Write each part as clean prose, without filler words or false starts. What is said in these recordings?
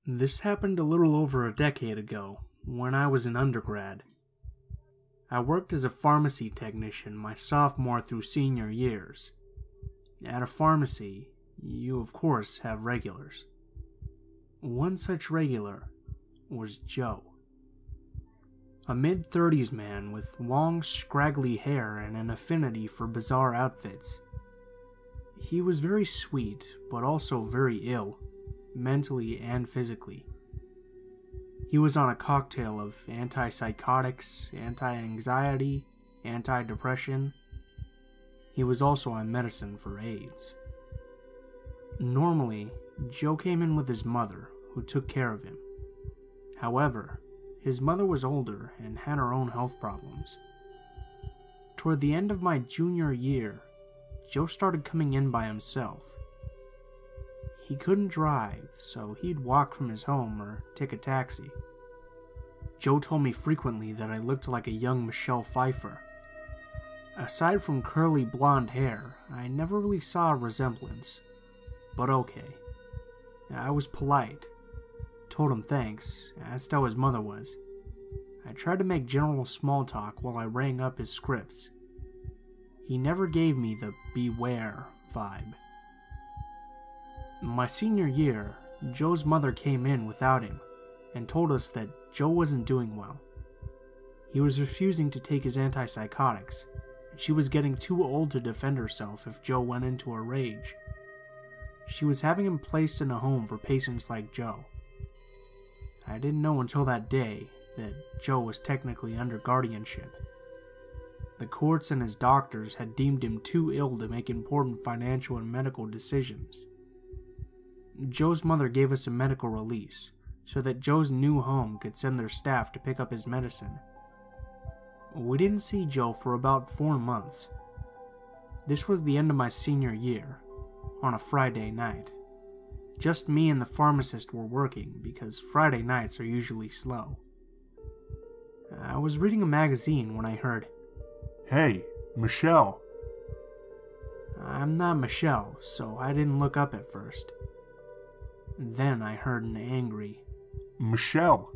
This happened a little over a decade ago, when I was an undergrad. I worked as a pharmacy technician my sophomore through senior years. At a pharmacy, you of course have regulars. One such regular was Joe. A mid-30s man with long, scraggly hair and an affinity for bizarre outfits. He was very sweet, but also very ill, mentally and physically. He was on a cocktail of antipsychotics, anti-anxiety, anti-depression. He was also on medicine for AIDS. Normally, Joe came in with his mother, who took care of him. However, his mother was older and had her own health problems. Toward the end of my junior year, Joe started coming in by himself. He couldn't drive, so he'd walk from his home or take a taxi. Joe told me frequently that I looked like a young Michelle Pfeiffer. Aside from curly blonde hair, I never really saw a resemblance. But okay. I was polite. Told him thanks, asked how his mother was. I tried to make general small talk while I rang up his scripts. He never gave me the beware vibe. My senior year, Joe's mother came in without him and told us that Joe wasn't doing well. He was refusing to take his antipsychotics, and she was getting too old to defend herself if Joe went into a rage. She was having him placed in a home for patients like Joe. I didn't know until that day that Joe was technically under guardianship. The courts and his doctors had deemed him too ill to make important financial and medical decisions. Joe's mother gave us a medical release so that Joe's new home could send their staff to pick up his medicine. We didn't see Joe for about 4 months. This was the end of my senior year, on a Friday night. Just me and the pharmacist were working because Friday nights are usually slow. I was reading a magazine when I heard, "Hey, Michelle." I'm not Michelle, so I didn't look up at first. Then I heard an angry, "Michelle."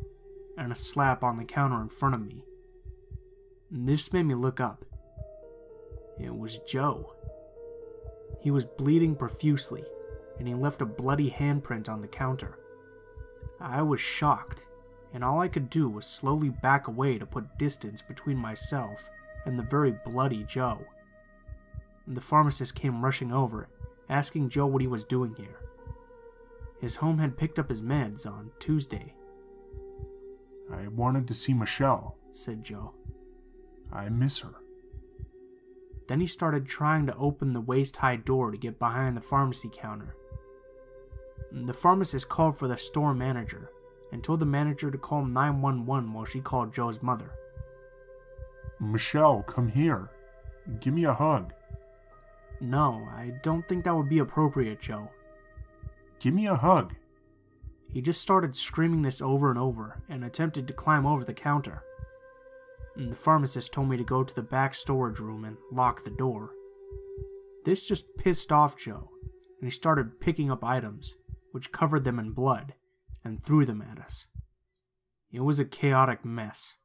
and a slap on the counter in front of me. This made me look up. It was Joe. He was bleeding profusely, and he left a bloody handprint on the counter. I was shocked, and all I could do was slowly back away to put distance between myself and the very bloody Joe. The pharmacist came rushing over, asking Joe what he was doing here. His home had picked up his meds on Tuesday. "I wanted to see Michelle," said Joe. "I miss her." Then he started trying to open the waist-high door to get behind the pharmacy counter. The pharmacist called for the store manager and told the manager to call 911 while she called Joe's mother. "Michelle, come here. Give me a hug." No, I don't think that would be appropriate, Joe. "Give me a hug." He just started screaming this over and over and attempted to climb over the counter. The pharmacist told me to go to the back storage room and lock the door. This just pissed off Joe, and he started picking up items, which covered them in blood, and threw them at us. It was a chaotic mess.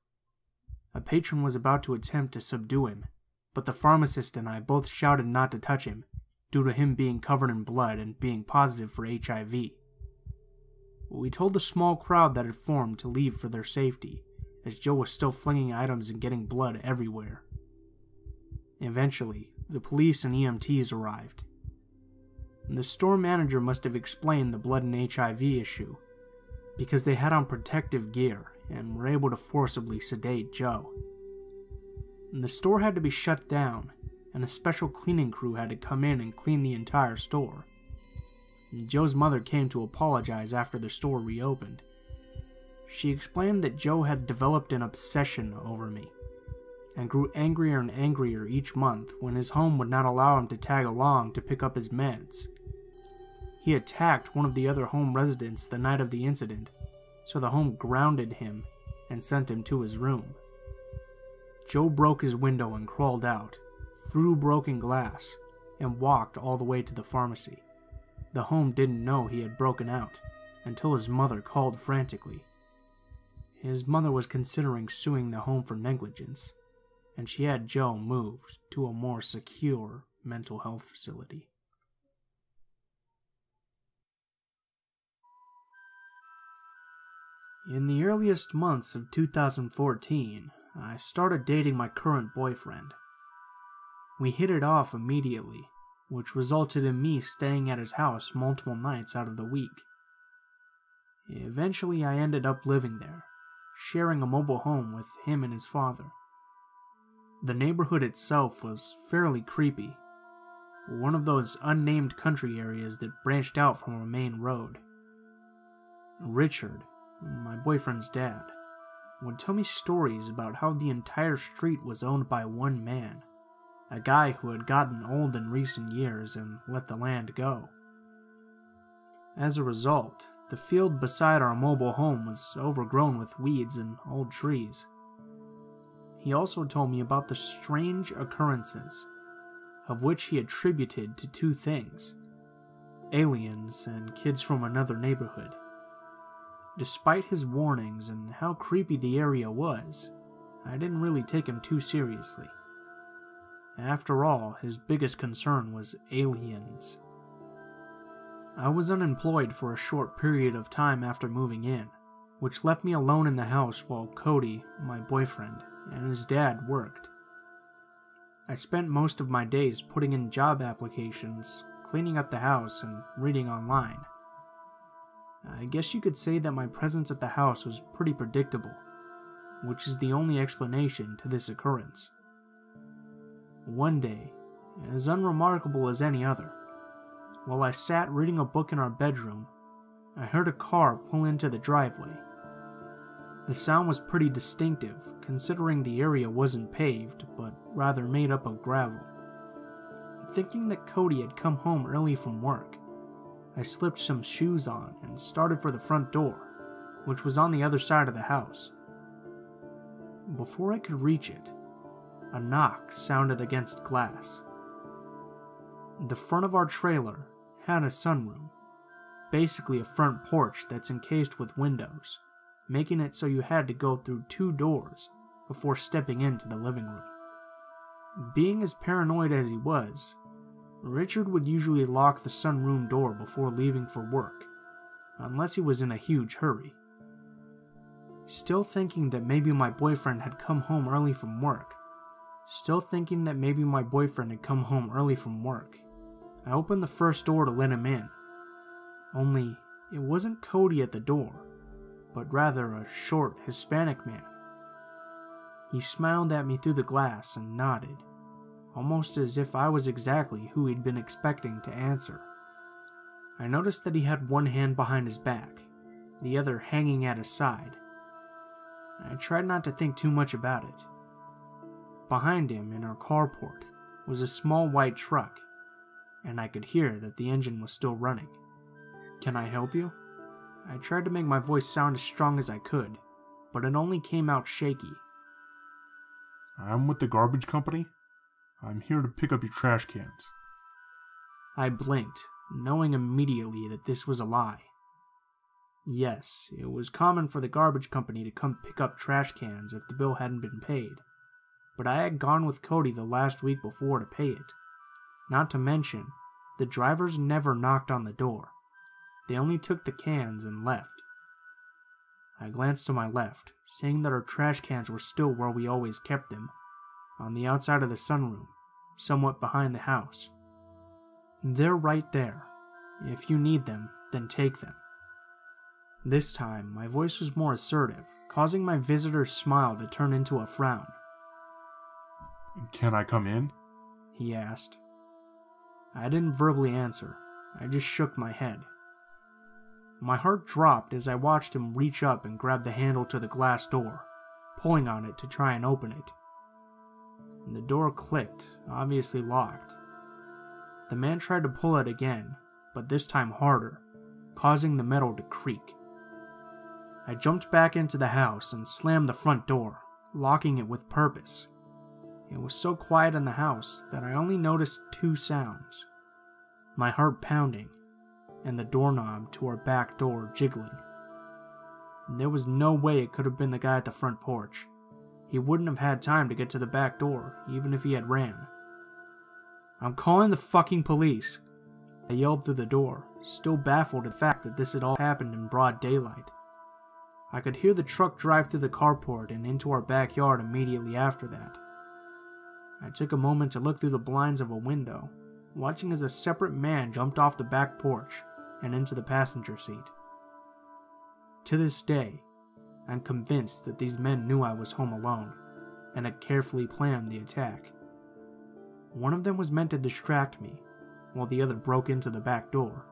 A patron was about to attempt to subdue him, but the pharmacist and I both shouted not to touch him, due to him being covered in blood and being positive for HIV. We told the small crowd that had formed to leave for their safety, as Joe was still flinging items and getting blood everywhere. Eventually, the police and EMTs arrived. The store manager must have explained the blood and HIV issue, because they had on protective gear and were able to forcibly sedate Joe. The store had to be shut down, and a special cleaning crew had to come in and clean the entire store. Joe's mother came to apologize after the store reopened. She explained that Joe had developed an obsession over me, and grew angrier and angrier each month when his home would not allow him to tag along to pick up his meds. He attacked one of the other home residents the night of the incident, so the home grounded him and sent him to his room. Joe broke his window and crawled out, through broken glass, and walked all the way to the pharmacy. The home didn't know he had broken out, until his mother called frantically. His mother was considering suing the home for negligence, and she had Joe moved to a more secure mental health facility. In the earliest months of 2014, I started dating my current boyfriend. We hit it off immediately, which resulted in me staying at his house multiple nights out of the week. Eventually, I ended up living there, sharing a mobile home with him and his father. The neighborhood itself was fairly creepy, one of those unnamed country areas that branched out from a main road. Richard, my boyfriend's dad, would tell me stories about how the entire street was owned by one man, a guy who had gotten old in recent years and let the land go. As a result, the field beside our mobile home was overgrown with weeds and old trees. He also told me about the strange occurrences, of which he attributed to two things: aliens and kids from another neighborhood. Despite his warnings and how creepy the area was, I didn't really take him too seriously. After all, his biggest concern was aliens. I was unemployed for a short period of time after moving in, which left me alone in the house while Cody, my boyfriend, and his dad worked. I spent most of my days putting in job applications, cleaning up the house, and reading online. I guess you could say that my presence at the house was pretty predictable, which is the only explanation to this occurrence. One day, as unremarkable as any other, while I sat reading a book in our bedroom, I heard a car pull into the driveway. The sound was pretty distinctive, considering the area wasn't paved, but rather made up of gravel. Thinking that Cody had come home early from work, I slipped some shoes on and started for the front door, which was on the other side of the house. Before I could reach it, a knock sounded against glass. The front of our trailer had a sunroom, basically a front porch that's encased with windows, making it so you had to go through two doors before stepping into the living room. Being as paranoid as he was, Richard would usually lock the sunroom door before leaving for work, unless he was in a huge hurry. Still thinking that maybe my boyfriend had come home early from work, I opened the first door to let him in. Only, it wasn't Cody at the door, but rather a short Hispanic man. He smiled at me through the glass and nodded, almost as if I was exactly who he'd been expecting to answer. I noticed that he had one hand behind his back, the other hanging at his side. I tried not to think too much about it. Behind him, in our carport, was a small white truck, and I could hear that the engine was still running. "Can I help you?" I tried to make my voice sound as strong as I could, but it only came out shaky. I'm with the garbage company. I'm here to pick up your trash cans. I blinked, knowing immediately that this was a lie. Yes, it was common for the garbage company to come pick up trash cans if the bill hadn't been paid, but I had gone with Cody the last week before to pay it. Not to mention, the drivers never knocked on the door. They only took the cans and left. I glanced to my left, seeing that our trash cans were still where we always kept them, on the outside of the sunroom, somewhat behind the house. "They're right there. If you need them, then take them." This time, my voice was more assertive, causing my visitor's smile to turn into a frown. Can I come in? He asked. I didn't verbally answer. I just shook my head. My heart dropped as I watched him reach up and grab the handle to the glass door, pulling on it to try and open it. The door clicked, obviously locked. The man tried to pull it again, but this time harder, causing the metal to creak. I jumped back into the house and slammed the front door, locking it with purpose. It was so quiet in the house that I only noticed two sounds: my heart pounding and the doorknob to our back door jiggling. There was no way it could have been the guy at the front porch. He wouldn't have had time to get to the back door, even if he had ran. "I'm calling the fucking police!" I yelled through the door, still baffled at the fact that this had all happened in broad daylight. I could hear the truck drive through the carport and into our backyard immediately after that. I took a moment to look through the blinds of a window, watching as a separate man jumped off the back porch and into the passenger seat. To this day, I'm convinced that these men knew I was home alone and had carefully planned the attack. One of them was meant to distract me, while the other broke into the back door.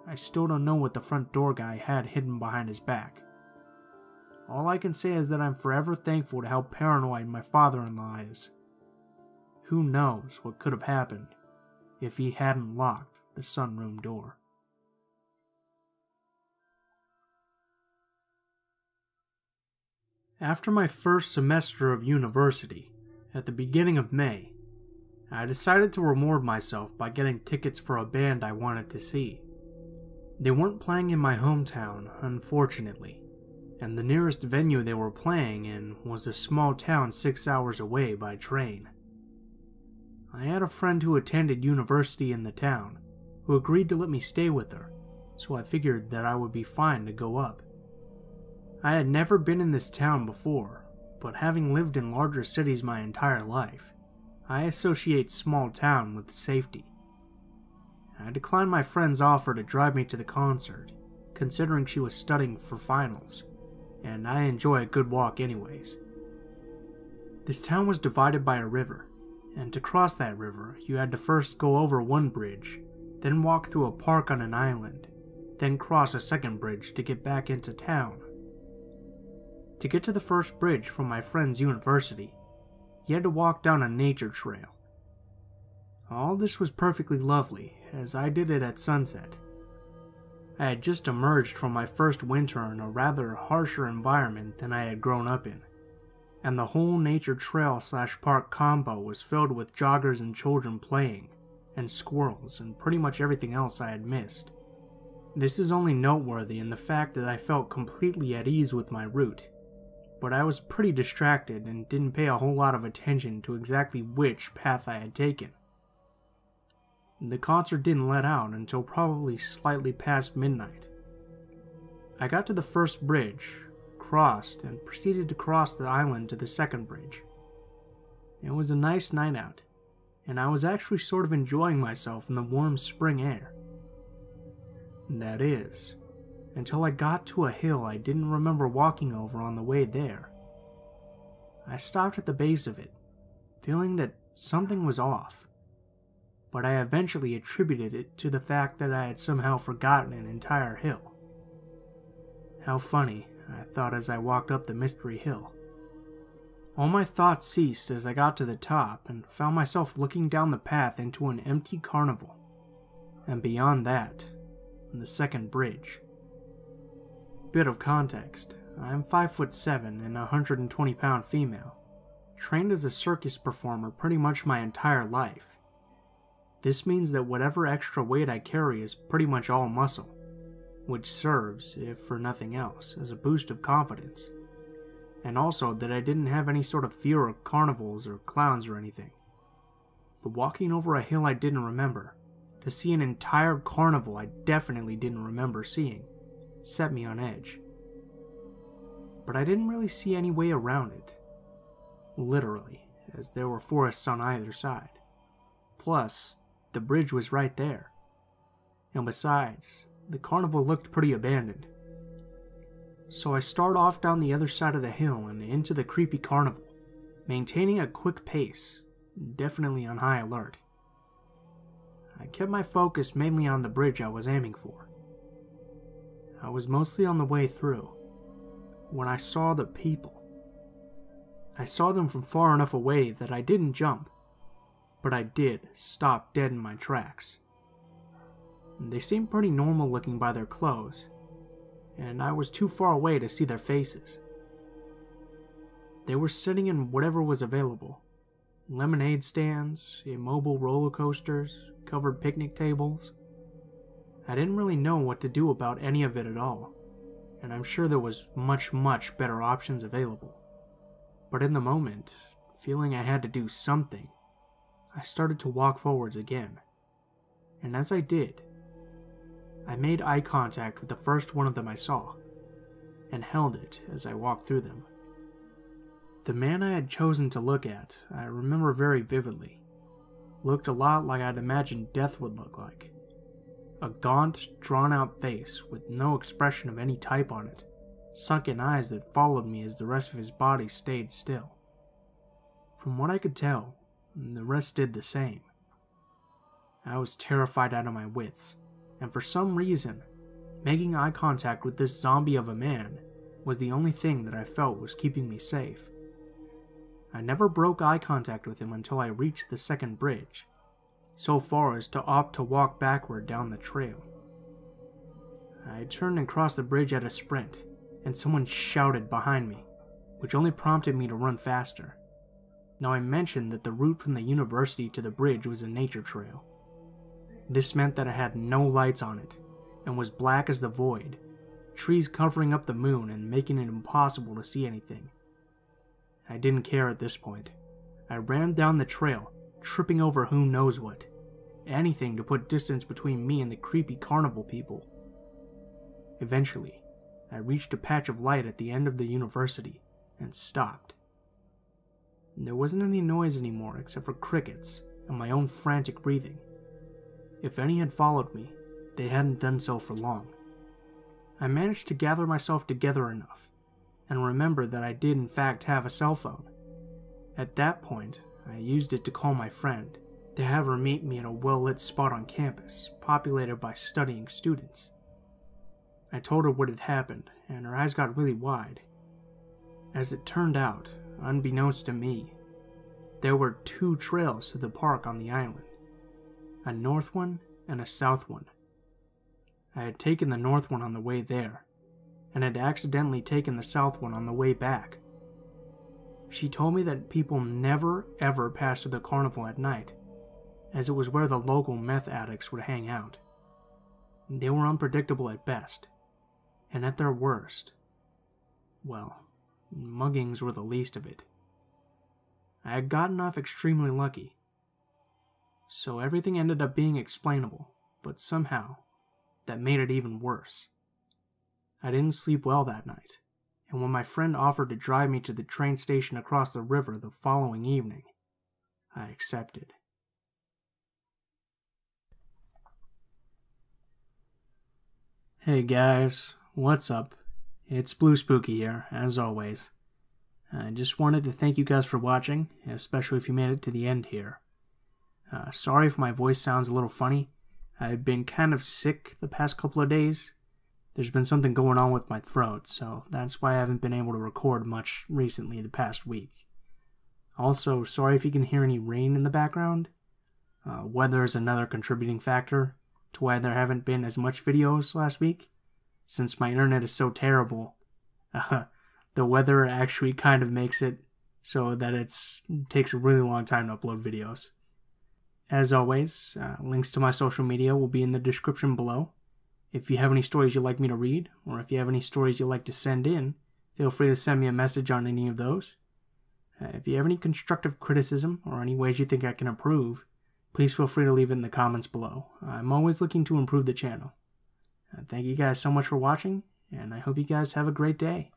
I still don't know what the front door guy had hidden behind his back. All I can say is that I'm forever thankful to how paranoid my father-in-law is. Who knows what could have happened if he hadn't locked the sunroom door. After my first semester of university, at the beginning of May, I decided to reward myself by getting tickets for a band I wanted to see. They weren't playing in my hometown, unfortunately, and the nearest venue they were playing in was a small town 6 hours away by train. I had a friend who attended university in the town, who agreed to let me stay with her, so I figured that I would be fine to go up. I had never been in this town before, but having lived in larger cities my entire life, I associate small town with safety. I declined my friend's offer to drive me to the concert, considering she was studying for finals, and I enjoy a good walk anyways. This town was divided by a river, and to cross that river, you had to first go over one bridge, then walk through a park on an island, then cross a second bridge to get back into town. To get to the first bridge from my friend's university, you had to walk down a nature trail. All this was perfectly lovely, as I did it at sunset. I had just emerged from my first winter in a rather harsher environment than I had grown up in, and the whole nature trail/park combo was filled with joggers and children playing, and squirrels, and pretty much everything else I had missed. This is only noteworthy in the fact that I felt completely at ease with my route, but I was pretty distracted and didn't pay a whole lot of attention to exactly which path I had taken. The concert didn't let out until probably slightly past midnight. I got to the first bridge, crossed, and proceeded to cross the island to the second bridge. It was a nice night out, and I was actually sort of enjoying myself in the warm spring air. That is, until I got to a hill I didn't remember walking over on the way there. I stopped at the base of it, feeling that something was off, but I eventually attributed it to the fact that I had somehow forgotten an entire hill. How funny, I thought as I walked up the mystery hill. All my thoughts ceased as I got to the top and found myself looking down the path into an empty carnival, and beyond that, the second bridge. Bit of context, I'm 5'7" and a 120-pound female, trained as a circus performer pretty much my entire life. This means that whatever extra weight I carry is pretty much all muscle, which serves, if for nothing else, as a boost of confidence, and also that I didn't have any sort of fear of carnivals or clowns or anything. But walking over a hill I didn't remember, to see an entire carnival I definitely didn't remember seeing, set me on edge. But I didn't really see any way around it. Literally, as there were forests on either side. Plus, the bridge was right there. And besides, the carnival looked pretty abandoned. So I start off down the other side of the hill and into the creepy carnival, maintaining a quick pace, definitely on high alert. I kept my focus mainly on the bridge I was aiming for. I was mostly on the way through, when I saw the people. I saw them from far enough away that I didn't jump, but I did stop dead in my tracks. They seemed pretty normal looking by their clothes, and I was too far away to see their faces. They were sitting in whatever was available. Lemonade stands, immobile roller coasters, covered picnic tables. I didn't really know what to do about any of it at all, and I'm sure there was much better options available. But in the moment, feeling I had to do something, I started to walk forwards again. And as I did, I made eye contact with the first one of them I saw, and held it as I walked through them. The man I had chosen to look at, I remember very vividly, looked a lot like I'd imagined death would look like. A gaunt, drawn-out face with no expression of any type on it, sunken eyes that followed me as the rest of his body stayed still. From what I could tell, the rest did the same. I was terrified out of my wits, and for some reason, making eye contact with this zombie of a man was the only thing that I felt was keeping me safe. I never broke eye contact with him until I reached the second bridge, so far as to opt to walk backward down the trail. I turned and crossed the bridge at a sprint, and someone shouted behind me, which only prompted me to run faster. Now I mentioned that the route from the university to the bridge was a nature trail. This meant that it had no lights on it, and was black as the void, trees covering up the moon and making it impossible to see anything. I didn't care at this point. I ran down the trail, tripping over who knows what. Anything to put distance between me and the creepy carnival people. Eventually, I reached a patch of light at the end of the university, and stopped. There wasn't any noise anymore except for crickets and my own frantic breathing. If any had followed me, they hadn't done so for long. I managed to gather myself together enough, and remember that I did in fact have a cell phone. At that point, I used it to call my friend, to have her meet me at a well-lit spot on campus, populated by studying students. I told her what had happened, and her eyes got really wide. As it turned out, unbeknownst to me, there were two trails to the park on the island, a north one and a south one. I had taken the north one on the way there, and had accidentally taken the south one on the way back. She told me that people never ever passed through the carnival at night, as it was where the local meth addicts would hang out. They were unpredictable at best, and at their worst, well, muggings were the least of it. I had gotten off extremely lucky, so everything ended up being explainable, but somehow, that made it even worse. I didn't sleep well that night, and when my friend offered to drive me to the train station across the river the following evening, I accepted. Hey guys, what's up? It's Blue Spooky here, as always. I just wanted to thank you guys for watching, especially if you made it to the end here. Sorry if my voice sounds a little funny. I've been kind of sick the past couple of days. There's been something going on with my throat, so that's why I haven't been able to record much recently the past week. Also, sorry if you can hear any rain in the background. Weather is another contributing factor to why there haven't been as much videos last week. Since my internet is so terrible, the weather actually kind of makes it so that it takes a really long time to upload videos. As always, links to my social media will be in the description below. If you have any stories you'd like me to read, or if you have any stories you'd like to send in, feel free to send me a message on any of those. If you have any constructive criticism, or any ways you think I can improve, please feel free to leave it in the comments below. I'm always looking to improve the channel. Thank you guys so much for watching, and I hope you guys have a great day.